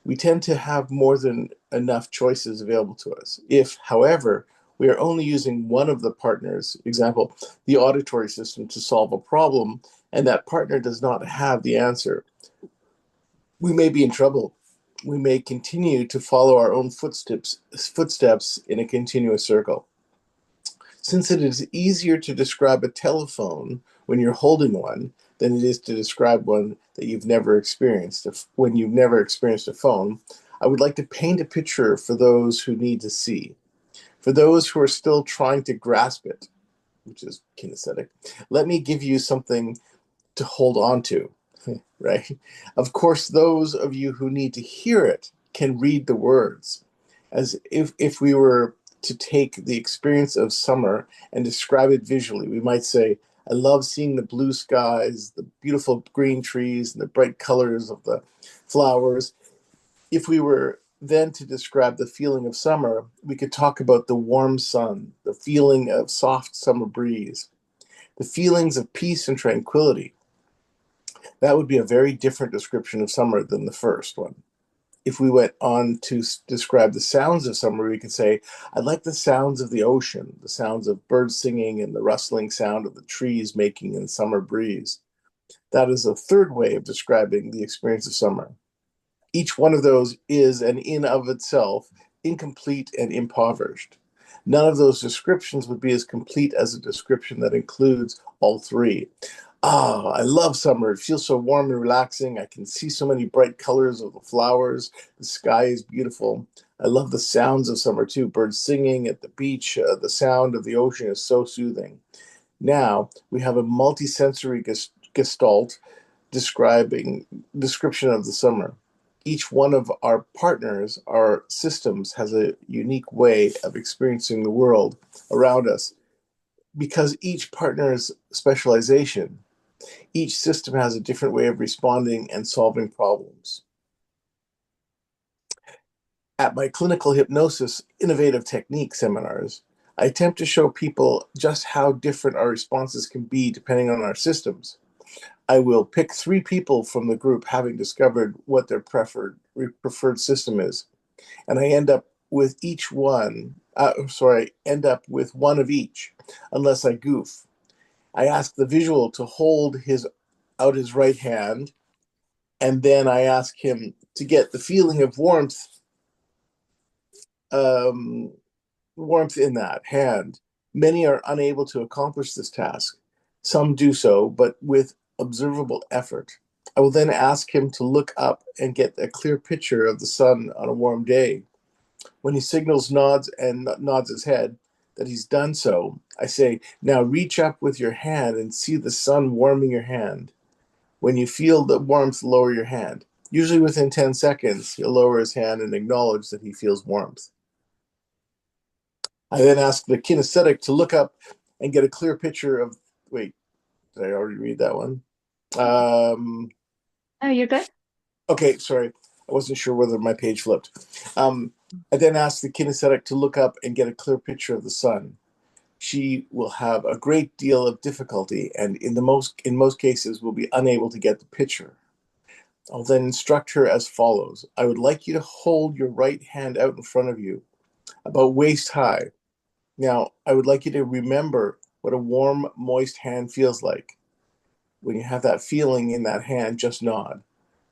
We tend to have more than enough choices available to us. If, however, we are only using one of the partners, example, the auditory system, to solve a problem, and that partner does not have the answer, we may be in trouble. We may continue to follow our own footsteps in a continuous circle. Since it is easier to describe a telephone when you're holding one than it is to describe one that you've never experienced, when you've never experienced a phone, I would like to paint a picture for those who need to see. For those who are still trying to grasp it, which is kinesthetic, let me give you something to hold on to, right? Of course, those of you who need to hear it can read the words. As if we were to take the experience of summer and describe it visually, we might say, I love seeing the blue skies, the beautiful green trees, and the bright colors of the flowers. If we were then to describe the feeling of summer, we could talk about the warm sun, the feeling of soft summer breeze, the feelings of peace and tranquility. That would be a very different description of summer than the first one. If we went on to describe the sounds of summer, we could say, I like the sounds of the ocean, the sounds of birds singing and the rustling sound of the trees making in the summer breeze. That is a third way of describing the experience of summer. Each one of those is, and in of itself, incomplete and impoverished. None of those descriptions would be as complete as a description that includes all three. Ah, I love summer. It feels so warm and relaxing. I can see so many bright colors of the flowers. The sky is beautiful. I love the sounds of summer too. Birds singing at the beach. The sound of the ocean is so soothing. Now we have a multisensory gestalt description of the summer. Each one of our partners, our systems, has a unique way of experiencing the world around us. Because each partner's specialization, each system has a different way of responding and solving problems. At my clinical hypnosis innovative technique seminars, I attempt to show people just how different our responses can be depending on our systems. I will pick 3 people from the group having discovered what their preferred system is, and I end up with each one. End up with one of each, unless I goof. I ask the visual to hold his right hand, and then I ask him to get the feeling of um, warmth in that hand. Many are unable to accomplish this task. Some do so, but with observable effort. I will then ask him to look up and get a clear picture of the sun on a warm day. When he signals nods his head that he's done so, I say, now reach up with your hand and see the sun warming your hand. When you feel the warmth, lower your hand. Usually within 10 seconds, he'll lower his hand and acknowledge that he feels warmth. I then ask the kinesthetic to look up and get a clear picture of. Wait, did I already read that one? Oh, you're good. Okay, sorry. I wasn't sure whether my page flipped. I then ask the kinesthetic to look up and get a clear picture of the sun. She will have a great deal of difficulty, and in most cases will be unable to get the picture. I'll then instruct her as follows. I would like you to hold your right hand out in front of you, about waist high. Now, I would like you to remember what a warm, moist hand feels like. When you have that feeling in that hand, just nod.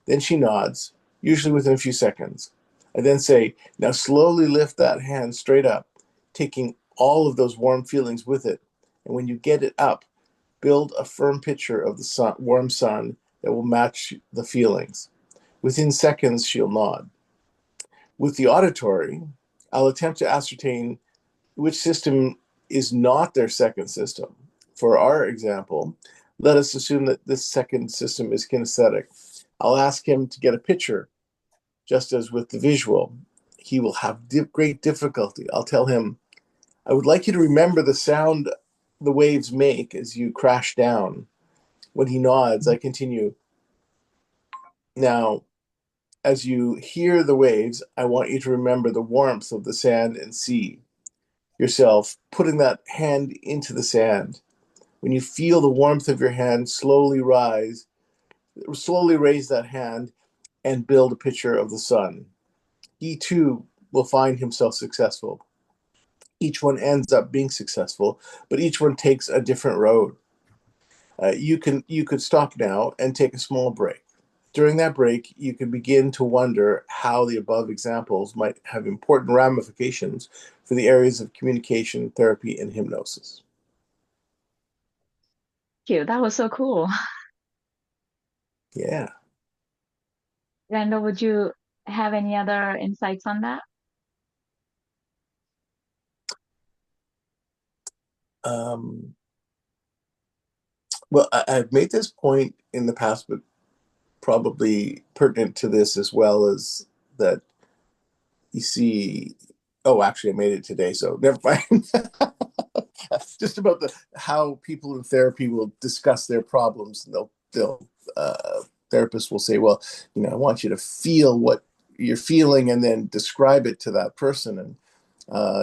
Then she nods, usually within a few seconds. I then say, now slowly lift that hand straight up, taking all of those warm feelings with it. And when you get it up, build a firm picture of the warm sun that will match the feelings. Within seconds, she'll nod. With the auditory, I'll attempt to ascertain which system is not their second system. For our example, let us assume that this second system is kinesthetic. I'll ask him to get a picture, just as with the visual. He will have great difficulty. I'll tell him, I would like you to remember the sound the waves make as you crash down. When he nods, I continue. Now, as you hear the waves, I want you to remember the warmth of the sand and sea. Yourself putting that hand into the sand. When you feel the warmth of your hand, slowly raise that hand and build a picture of the sun. He too will find himself successful. Each one ends up being successful, but each one takes a different road. You could stop now and take a small break. During that break, you can begin to wonder how the above examples might have important ramifications for the areas of communication, therapy, and hypnosis. Thank you. That was so cool. Yeah. Randall, would you have any other insights on that? Well, I've made this point in the past, but probably pertinent to this as well as that you see. Oh, actually, I made it today, so never mind. Just about how people in therapy will discuss their problems, and they'll therapists will say, well, I want you to feel what you're feeling and then describe it to that person. And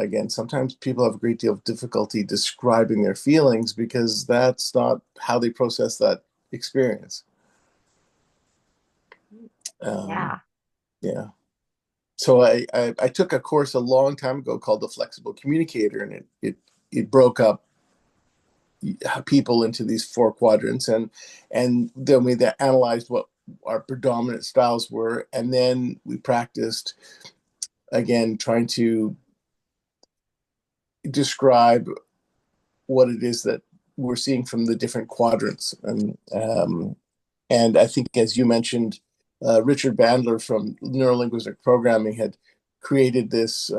again, sometimes people have a great deal of difficulty describing their feelings because that's not how they process that experience. Yeah. Yeah. So I took a course a long time ago called the Flexible Communicator, and it broke up people into these 4 quadrants, and then we analyzed what our predominant styles were, and then we practiced again trying to describe what it is that we're seeing from the different quadrants. And I think, as you mentioned, Richard Bandler from Neurolinguistic Programming had created this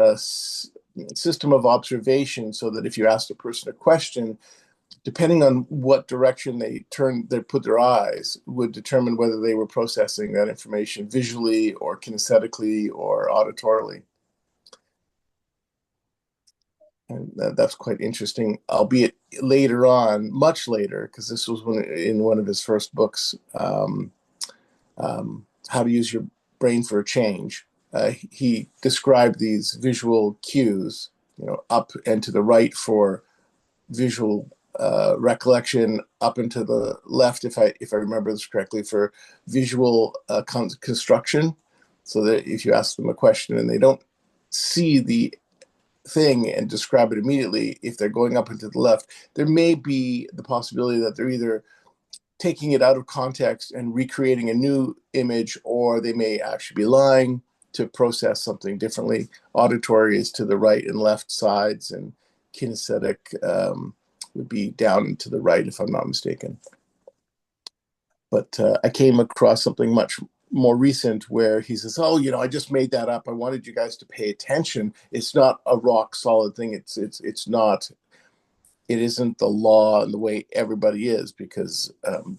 system of observation so that if you asked a person a question, depending on what direction they put their eyes, would determine whether they were processing that information visually or kinesthetically or auditorily. And that's quite interesting, albeit later on, much later, because this was in one of his first books, How to Use Your Brain for a Change. He described these visual cues, up and to the right for visual recollection up and to the left, if I remember this correctly, for visual construction, so that if you ask them a question and they don't see the thing and describe it immediately, if they're going up and to the left, there may be the possibility that they're either taking it out of context and recreating a new image, or they may actually be lying to process something differently. Auditory is to the right and left sides, and kinesthetic would be down and to the right, if I'm not mistaken. But I came across something much more recent where he says, "Oh, I just made that up. I wanted you guys to pay attention. It's not a rock solid thing. It's not. It isn't the law and the way everybody is, because,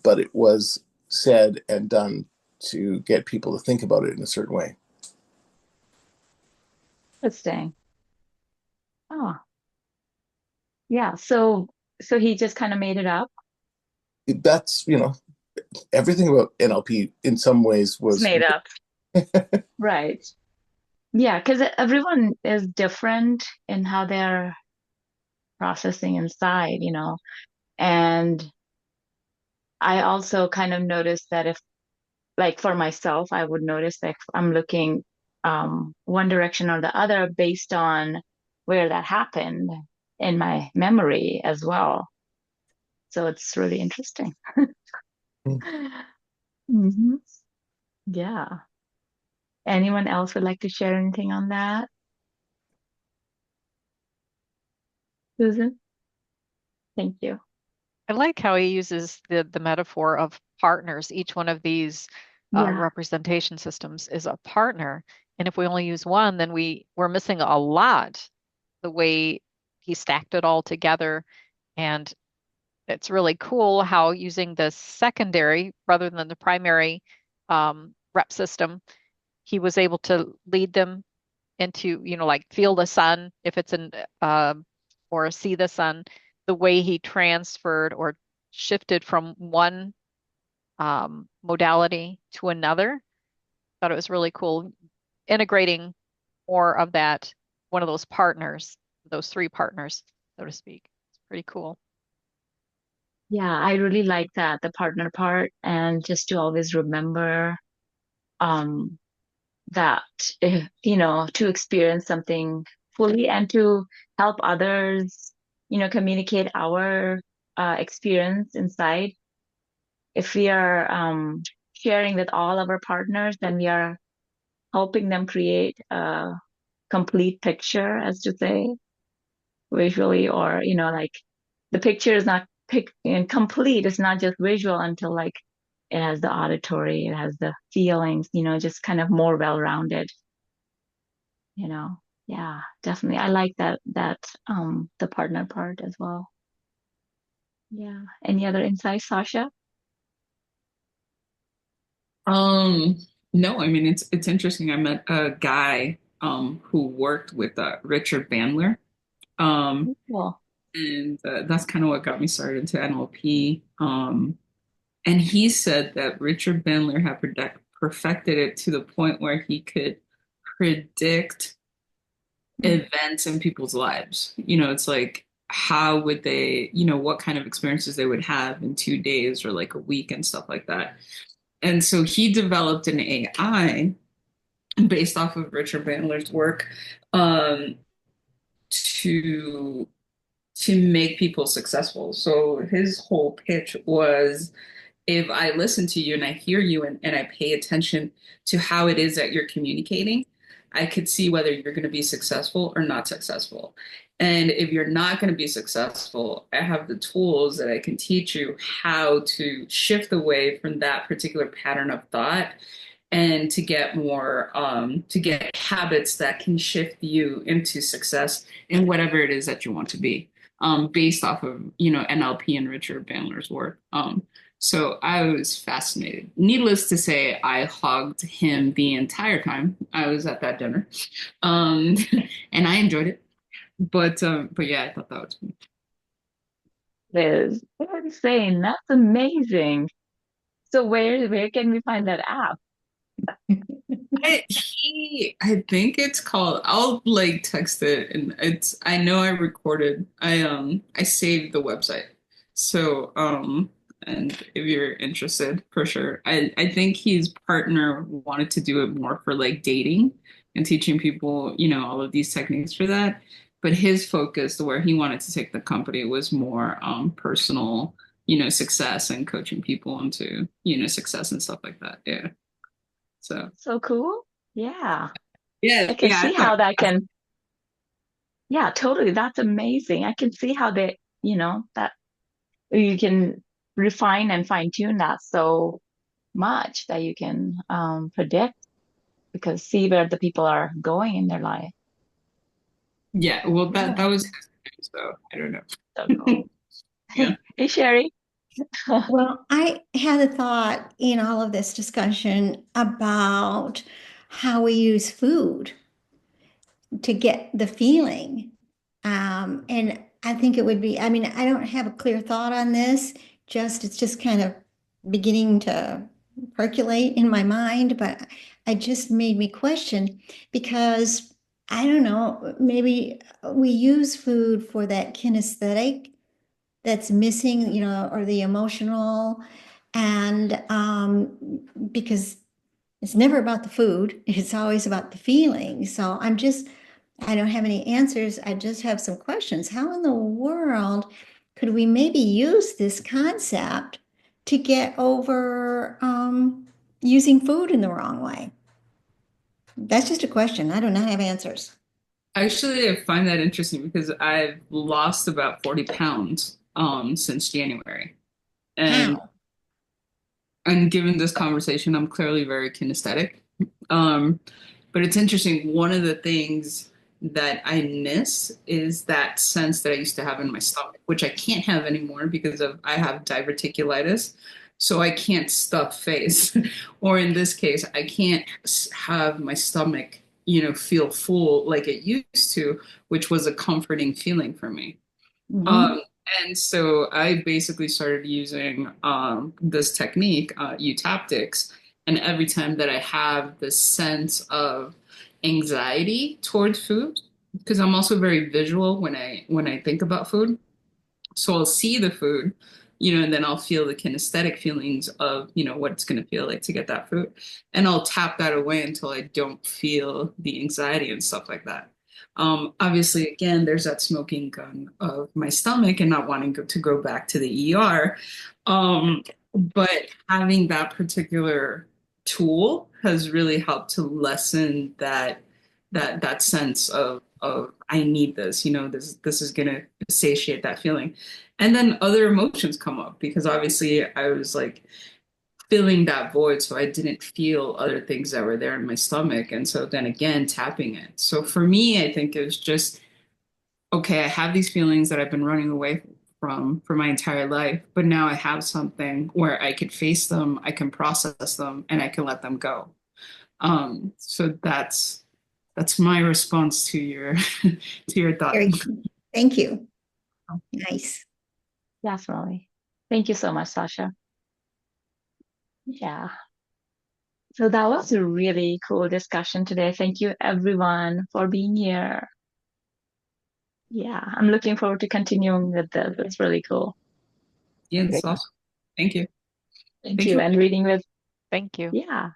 but it was said and done to get people to think about it in a certain way." Interesting. Oh, yeah. So he just kind of made it up. That's everything about NLP in some ways It's was made up. Right. Yeah, because everyone is different in how they're processing inside, And I also kind of noticed that if, like for myself, I would notice that if I'm looking one direction or the other based on where that happened in my memory as well. So it's really interesting. hmm Yeah. Anyone else would like to share anything on that? Susan? Thank you. I like how he uses the metaphor of partners. Each one of these Yeah. representation systems is a partner. And if we only use one, then we're missing a lot the way he stacked it all together. And it's really cool how using the secondary rather than the primary rep system, he was able to lead them into, like feel the sun if it's an or see the sun, the way he transferred or shifted from one modality to another. Thought it was really cool integrating more of that, one of those partners, those three partners, so to speak. It's pretty cool. Yeah, I really like that, the partner part, and just to always remember um that to experience something fully and to help others, communicate our experience inside. If we are sharing with all of our partners, then we are helping them create a complete picture, as to say, visually, or like the picture is not and complete. It's not just visual until like it has the auditory, it has the feelings, just kind of more well-rounded, you know. Yeah, definitely. I like that the partner part as well. Yeah. Any other insights, Sasha? Um, no, I mean it's interesting. I met a guy who worked with Richard Bandler. Um, Cool. and that's kind of what got me started into NLP. And he said that Richard Bandler had perfected it to the point where he could predict events in people's lives. It's like how would they, what kind of experiences they would have in 2 days or like a week and stuff like that. And so he developed an AI based off of Richard Bandler's work um, to make people successful. So his whole pitch was, if I listen to you and I hear you and I pay attention to how it is that you're communicating, I could see whether you're going to be successful or not successful. And if you're not going to be successful, I have the tools that I can teach you how to shift away from that particular pattern of thought and to get more, to get habits that can shift you into success in whatever it is that you want to be, based off of, NLP and Richard Bandler's work. So I was fascinated. Needless to say, I hugged him the entire time I was at that dinner, um, and I enjoyed it. But yeah, I thought that was cool. Liz, that's insane. That's amazing. So where can we find that app? I think it's called. I'll like text it, and it's. I know I recorded. I saved the website. So, and if you're interested, for sure. I think his partner wanted to do it more for like dating and teaching people, all of these techniques for that. But his focus, where he wanted to take the company, was more personal, success and coaching people into, success and stuff like that. Yeah. So So cool. Yeah. yeah, I can yeah, I see thought how that can, yeah, totally. That's amazing. I can see how that you can refine and fine tune that so much that you can predict because see where the people are going in their life. yeah, well Yeah. that was so I don't So know. cool. Yeah. Hey, Sherry. Well, I had a thought in all of this discussion about how we use food to get the feeling. And I think it would be, I mean, I don't have a clear thought on this, it's just kind of beginning to percolate in my mind, but it just made me question because I don't know, maybe we use food for that kinesthetic that's missing, or the emotional. And because it's never about the food, it's always about the feeling. So I don't have any answers. I just have some questions. How in the world could we maybe use this concept to get over using food in the wrong way? That's just a question. I do not have answers. Actually, I find that interesting because I've lost about 40 pounds since January. And How? and given this conversation, I'm clearly very kinesthetic. Um, but it's interesting. One of the things that I miss is that sense that I used to have in my stomach, which I can't have anymore because I have diverticulitis. So I can't stuff face, or in this case, I can't have my stomach, feel full like it used to, which was a comforting feeling for me. Mhm. Um, and so I basically started using this technique, eutaptics, and every time that I have this sense of anxiety towards food, because I'm also very visual when I think about food, so I'll see the food, and then I'll feel the kinesthetic feelings of, what it's going to feel like to get that food. And I'll tap that away until I don't feel the anxiety and stuff like that. Obviously, again, there's that smoking gun of my stomach and not wanting to go back to the ER. But having that particular tool has really helped to lessen that sense of I need this, this is gonna satiate that feeling. And then other emotions come up because obviously I was like filling that void, so I didn't feel other things that were there in my stomach. And so then again, tapping it. So for me, I think it was just okay, I have these feelings that I've been running away from for my entire life, but now I have something where I could face them, I can process them, and I can let them go. So that's my response to your to your thought. Very, thank you. Nice. Definitely. Thank you so much, Sasha. Yeah. So that was a really cool discussion today. Thank you everyone for being here. Yeah, I'm looking forward to continuing with this. It's really cool. Yeah, that's Great. awesome. Thank you. Thank Thanks you. for And reading with, Thank you. yeah,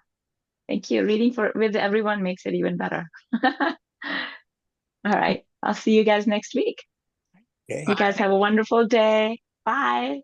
thank you. Reading with everyone makes it even better. All right. I'll see you guys next week. Okay. You guys have a wonderful day. Bye.